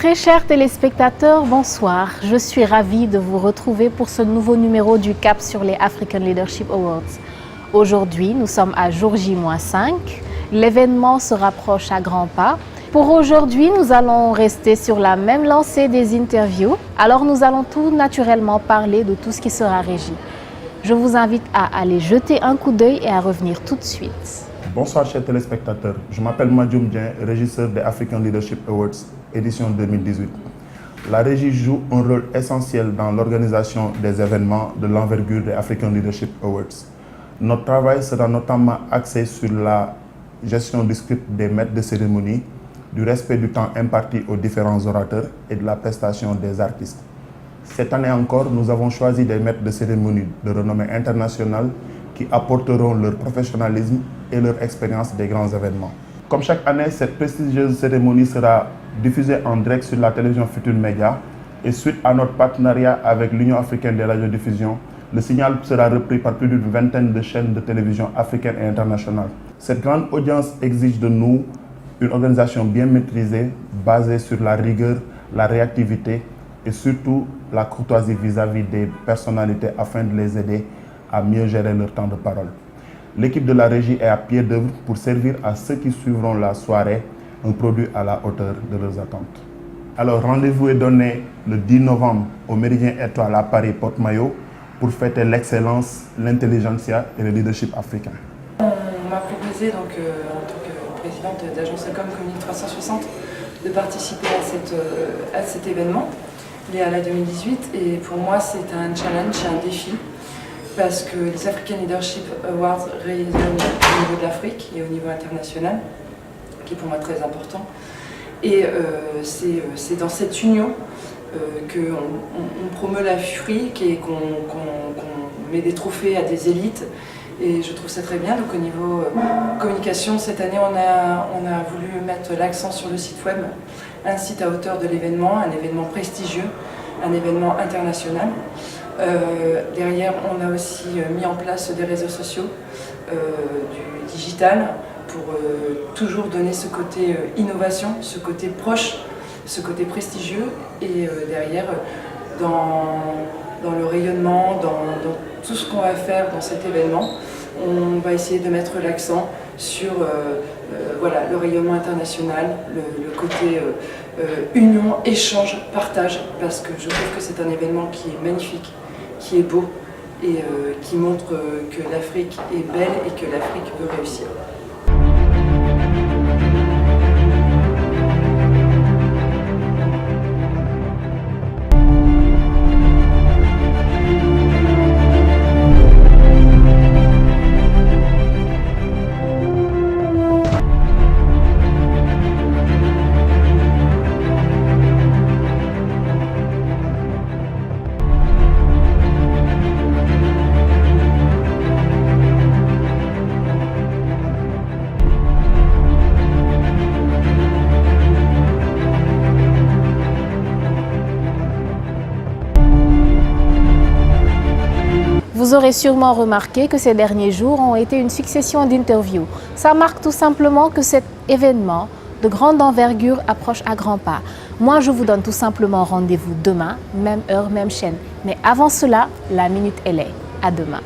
Très chers téléspectateurs, bonsoir. Je suis ravie de vous retrouver pour ce nouveau numéro du CAP sur les African Leadership Awards. Aujourd'hui, nous sommes à jour J-5. L'événement se rapproche à grands pas. Pour aujourd'hui, nous allons rester sur la même lancée des interviews. Alors nous allons tout naturellement parler de tout ce qui sera régi. Je vous invite à aller jeter un coup d'œil et à revenir tout de suite. Bonsoir chers téléspectateurs, je m'appelle Madioum Dien, régisseur des African Leadership Awards, édition 2018. La régie joue un rôle essentiel dans l'organisation des événements de l'envergure des African Leadership Awards. Notre travail sera notamment axé sur la gestion du script des maîtres de cérémonie, du respect du temps imparti aux différents orateurs et de la prestation des artistes. Cette année encore, nous avons choisi des maîtres de cérémonie de renommée internationale qui apporteront leur professionnalisme et leur expérience des grands événements. Comme chaque année, cette prestigieuse cérémonie sera diffusée en direct sur la télévision Futur Média et suite à notre partenariat avec l'Union africaine des radiodiffusions, le signal sera repris par plus d'une vingtaine de chaînes de télévision africaines et internationales. Cette grande audience exige de nous une organisation bien maîtrisée, basée sur la rigueur, la réactivité et surtout la courtoisie vis-à-vis des personnalités afin de les aider à mieux gérer leur temps de parole. L'équipe de la régie est à pied d'œuvre pour servir à ceux qui suivront la soirée un produit à la hauteur de leurs attentes. Alors rendez-vous est donné le 10 novembre au Méridien Étoile à Paris Porte-Maillot pour fêter l'excellence, l'intelligentsia et le leadership africain. On m'a proposé donc, en tant que présidente d'Agence Com Communique 360 de participer à cet événement, l'EALA 2018, et pour moi c'est un challenge, un défi. Parce que les African Leadership Awards résonnent au niveau de l'Afrique et au niveau international, qui est pour moi très important. Et c'est dans cette union qu'on promeut l'Afrique et qu'on met des trophées à des élites. Et je trouve ça très bien. Donc au niveau communication, cette année, on a voulu mettre l'accent sur le site web, un site à hauteur de l'événement, un événement prestigieux, un événement international. Derrière, on a aussi mis en place des réseaux sociaux, du digital, pour toujours donner ce côté innovation, ce côté proche, ce côté prestigieux. Et derrière, dans le rayonnement, dans tout ce qu'on va faire dans cet événement, on va essayer de mettre l'accent sur voilà, le rayonnement international, le côté union, échange, partage, parce que je trouve que c'est un événement qui est magnifique, qui est beau et qui montre que l'Afrique est belle et que l'Afrique veut réussir. Vous aurez sûrement remarqué que ces derniers jours ont été une succession d'interviews. Ça marque tout simplement que cet événement de grande envergure approche à grands pas. Moi, je vous donne tout simplement rendez-vous demain, même heure, même chaîne. Mais avant cela, la Minute LA. À demain.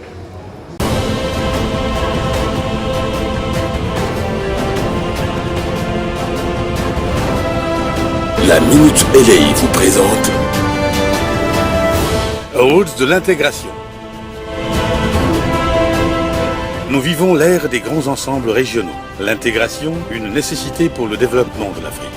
La Minute LA vous présente Awards de l'intégration. Nous vivons l'ère des grands ensembles régionaux. L'intégration, une nécessité pour le développement de l'Afrique.